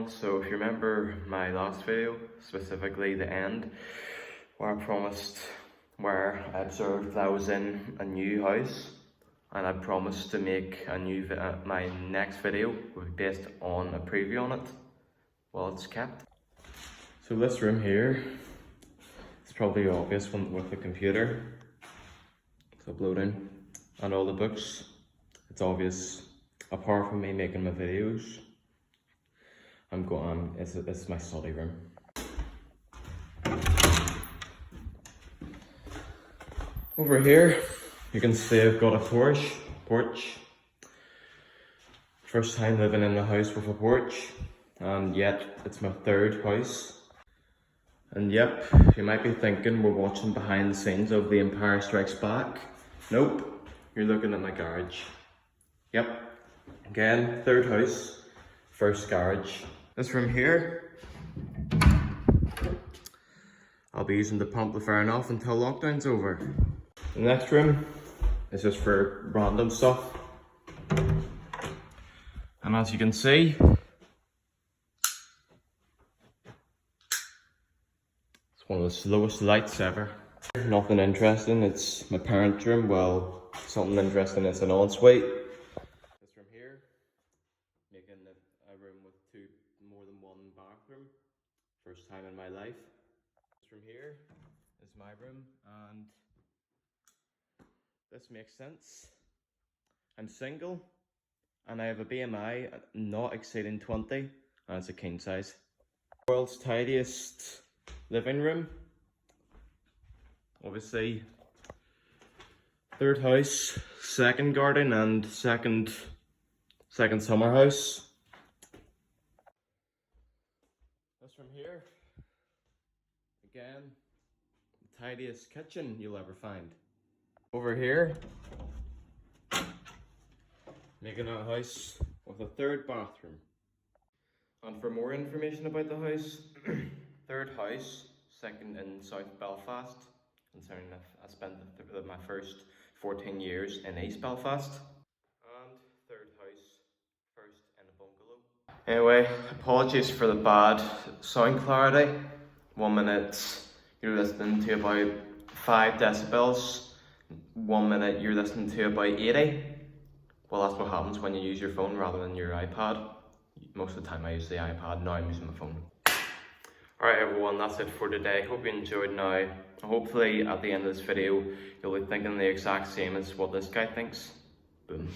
everyone. So if you remember my last video, specifically the end, where I observed that I was in a new house, and I promised to make my next video would be based on a preview on it. Well, it's kept. So this room here, it's probably obvious one with the computer. It's uploading, and all the books. It's obvious. Apart from me making my videos, it's my study room. Over here, you can see I've got a porch. First time living in a house with a porch, and yet it's my third house. And yep, you might be thinking we're watching behind the scenes of The Empire Strikes Back. Nope, you're looking at my garage. Yep, again, third house, first garage. This room here, I'll be using to pump the fire off until lockdown's over. The next room is just for random stuff. And as you can see, it's one of the slowest lights ever. Nothing interesting, it's my parents' room. Well, something interesting, it's an ensuite. This room here, making a room with more than one bathroom. First time in my life. This room here is my room, and this makes sense. I'm single, and I have a BMI not exceeding 20, and it's a king size. World's tidiest living room. Obviously, third house, second garden, and second summer house. This room here, again, the tidiest kitchen you'll ever find. Over here, making a house with a third bathroom. And for more information about the house, third house, second in South Belfast, considering I spent my first 14 years in East Belfast. And third house, first in a bungalow. Anyway, apologies for the bad sound clarity. 1 minute you're listening to about 5 decibels. 1 minute you're listening to about 80. Well, that's what happens when you use your phone rather than your iPad. Most of the time I use the iPad, now I'm using my phone. Alright everyone, that's it for today. Hope you enjoyed now. Hopefully at the end of this video, you'll be thinking the exact same as what this guy thinks. Boom.